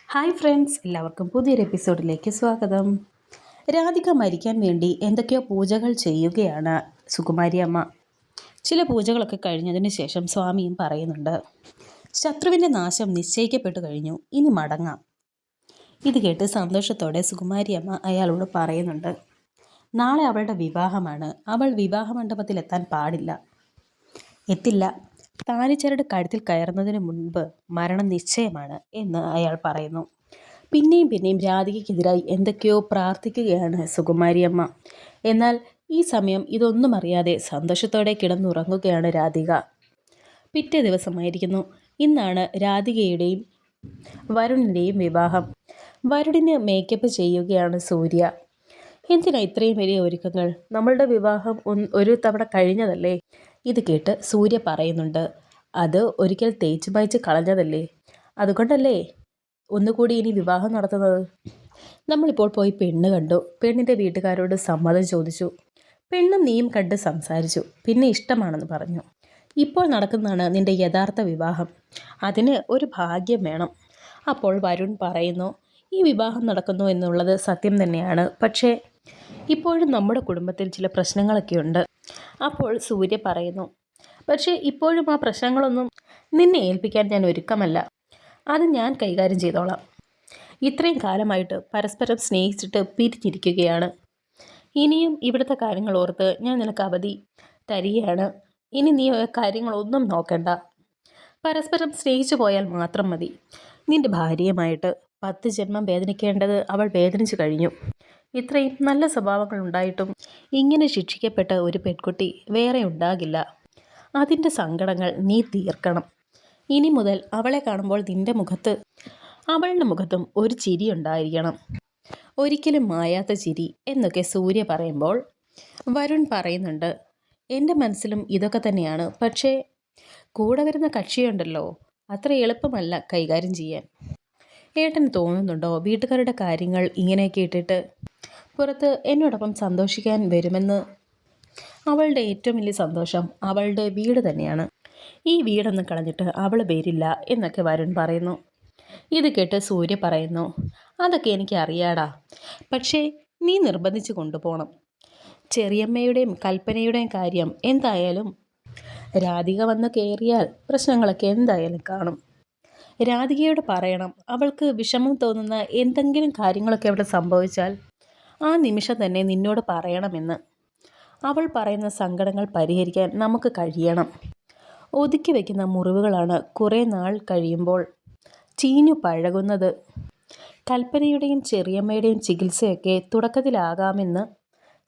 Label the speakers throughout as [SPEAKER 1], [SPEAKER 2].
[SPEAKER 1] Hi friends, എല്ലാവർക്കും പുതിയൊരു എപ്പിസോഡിലേക്ക് സ്വാഗതം. രാധിക മരിക്കാൻ വേണ്ടി എന്തൊക്കെയോ പൂജകൾ ചെയ്യുകയാണ് സുകുമാരി അമ്മ. ചില പൂജകളൊക്കെ കഴിഞ്ഞതിന് ശേഷം സ്വാമിയും പറയുന്നുണ്ട്, ശത്രുവിൻ്റെ നാശം നിശ്ചയിക്കപ്പെട്ടു കഴിഞ്ഞു, ഇനി മടങ്ങാം. ഇത് കേട്ട് സന്തോഷത്തോടെ സുകുമാരി അമ്മ അയാളോട് പറയുന്നുണ്ട്, നാളെ അവളുടെ വിവാഹമാണ്, അവൾ വിവാഹ മണ്ഡപത്തിൽ എത്താൻ പാടില്ല, എത്തില്ല. താലിച്ചരട് കഴുത്തിൽ കയറുന്നതിന് മുൻപ് മരണം നിശ്ചയമാണ് എന്ന് അയാൾ പറയുന്നു. പിന്നെയും രാധികയ്ക്കെതിരായി എന്തൊക്കെയോ പ്രാർത്ഥിക്കുകയാണ് സുകുമാരിയമ്മ. എന്നാൽ ഈ സമയം ഇതൊന്നും അറിയാതെ സന്തോഷത്തോടെ കിടന്നുറങ്ങുകയാണ് രാധിക. പിറ്റേ ദിവസമായിരിക്കുന്നു. ഇന്നാണ് രാധികയുടെയും വരുണിൻ്റെയും വിവാഹം. വരുണിന് മേക്കപ്പ് ചെയ്യുകയാണ് സൂര്യ. എന്തിനാ ഇത്രയും വലിയ ഒരുക്കങ്ങൾ? നമ്മളുടെ വിവാഹം ഒരു തവണ കഴിഞ്ഞതല്ലേ? ഇത് കേട്ട് സൂര്യ പറയുന്നുണ്ട്, അത് ഒരിക്കൽ തേച്ച് മായ്ച്ച് കളഞ്ഞതല്ലേ, അതുകൊണ്ടല്ലേ ഒന്നുകൂടി ഇനി വിവാഹം നടത്തുന്നത്. നമ്മളിപ്പോൾ പോയി പെണ്ണ് കണ്ടു, പെണ്ണിൻ്റെ വീട്ടുകാരോട് സമ്മതം ചോദിച്ചു, പെണ്ണും നീയും കണ്ട് സംസാരിച്ചു, പിന്നെ ഇഷ്ടമാണെന്ന് പറഞ്ഞു. ഇപ്പോൾ നടക്കുന്നതാണ് നിൻ്റെ യഥാർത്ഥ വിവാഹം, അതിന് ഒരു ഭാഗ്യം വേണം. അപ്പോൾ വരുൺ പറയുന്നു, ഈ വിവാഹം നടക്കുന്നു എന്നുള്ളത് സത്യം തന്നെയാണ്, പക്ഷേ ഇപ്പോഴും നമ്മുടെ കുടുംബത്തിൽ ചില പ്രശ്നങ്ങളൊക്കെയുണ്ട്. അപ്പോൾ സൂര്യ പറയുന്നു, പക്ഷേ ഇപ്പോഴും ആ പ്രശ്നങ്ങളൊന്നും നിന്നെ ഏൽപ്പിക്കാൻ ഞാൻ ഒരുക്കമല്ല, അത് ഞാൻ കൈകാര്യം ചെയ്തോളാം. ഇത്രയും കാലമായിട്ട് പരസ്പരം സ്നേഹിച്ചിട്ട് പിരിഞ്ഞിരിക്കുകയാണ്. ഇനിയും ഇവിടുത്തെ കാര്യങ്ങൾ ഓർത്ത് ഞാൻ നിനക്ക് അവധി തരികയാണ്. ഇനി നീ കാര്യങ്ങളൊന്നും നോക്കണ്ട, പരസ്പരം സ്നേഹിച്ചു പോയാൽ മാത്രം മതി. നിൻ്റെ ഭാര്യയുമായിട്ട് 10 ജന്മം വേദനിക്കേണ്ടത് അവൾ വേദനിച്ചു കഴിഞ്ഞു. ഇത്രയും നല്ല സ്വഭാവങ്ങൾ ഉണ്ടായിട്ടും ഇങ്ങനെ ശിക്ഷിക്കപ്പെട്ട ഒരു പെൺകുട്ടി വേറെ ഉണ്ടാകില്ല. അതിൻ്റെ സങ്കടങ്ങൾ നീ തീർക്കണം. ഇനി മുതൽ അവളെ കാണുമ്പോൾ നിൻ്റെ മുഖത്ത് അവളുടെ മുഖത്തും ഒരു ചിരി ഉണ്ടായിരിക്കണം, ഒരിക്കലും മായാത്ത ചിരി എന്നൊക്കെ സൂര്യ പറയുമ്പോൾ വരുൺ പറയുന്നുണ്ട്, എൻ്റെ മനസ്സിലും ഇതൊക്കെ തന്നെയാണ്, പക്ഷേ കൂടെ വരുന്ന കക്ഷിയുണ്ടല്ലോ, അത്ര എളുപ്പമല്ല കൈകാര്യം ചെയ്യാൻ. ഏട്ടന് തോന്നുന്നുണ്ടോ വീട്ടുകാരുടെ കാര്യങ്ങൾ ഇങ്ങനെയൊക്കെ ഇട്ടിട്ട് പുറത്ത് എന്നോടൊപ്പം സന്തോഷിക്കാൻ വരുമെന്ന്? അവളുടെ ഏറ്റവും വലിയ സന്തോഷം അവളുടെ വീട് തന്നെയാണ്. ഈ വീടൊന്നും കളഞ്ഞിട്ട് അവൾ വരില്ല എന്നൊക്കെ വരുൺ പറയുന്നു. ഇത് കേട്ട് സൂര്യ പറയുന്നു, അതൊക്കെ എനിക്ക് അറിയാടാ, പക്ഷേ നീ നിർബന്ധിച്ച് കൊണ്ടുപോകണം. ചെറിയമ്മയുടെയും കൽപ്പനയുടെയും കാര്യം എന്തായാലും രാധിക വന്ന് കയറിയാൽ പ്രശ്നങ്ങളൊക്കെ എന്തായാലും കാണും. രാധികയോട് പറയണം, അവൾക്ക് വിഷമം തോന്നുന്ന എന്തെങ്കിലും കാര്യങ്ങളൊക്കെ അവിടെ സംഭവിച്ചാൽ ആ നിമിഷം തന്നെ നിന്നോട് പറയണമെന്ന്. അവൾ പറയുന്ന സങ്കടങ്ങൾ പരിഹരിക്കാൻ നമുക്ക് കഴിയണം. ഒതുക്കി വയ്ക്കുന്ന മുറിവുകളാണ് കുറേ നാൾ കഴിയുമ്പോൾ ചീഞ്ഞു പഴകുന്നത്. കൽപ്പനയുടെയും ചെറിയമ്മയുടെയും ചികിത്സയൊക്കെ തുടക്കത്തിലാകാമെന്ന്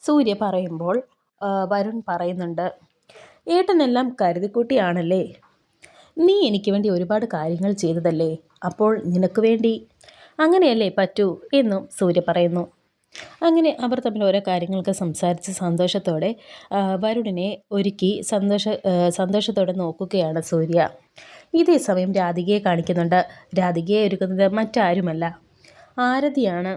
[SPEAKER 1] സൂര്യ പറയുമ്പോൾ വരുൺ പറയുന്നുണ്ട്, ഏട്ടനെല്ലാം കരുതിക്കൂട്ടിയാണല്ലേ, നീ എനിക്ക് വേണ്ടി ഒരുപാട് കാര്യങ്ങൾ ചെയ്തതല്ലേ, അപ്പോൾ നിനക്ക് വേണ്ടി അങ്ങനെയല്ലേ പറ്റൂ എന്നും സൂര്യ പറയുന്നു. അങ്ങനെ അവർ തമ്മിൽ ഓരോ കാര്യങ്ങളൊക്കെ സംസാരിച്ച് സന്തോഷത്തോടെ വരുണിനെ ഒരുക്കി സന്തോഷത്തോടെ നോക്കുകയാണ് സൂര്യ. ഇതേ സമയം രാധികയെ കാണിക്കുന്നുണ്ട്. രാധികയെ ഒരുക്കുന്നത് മറ്റാരുമല്ല, ആരതിയാണ്.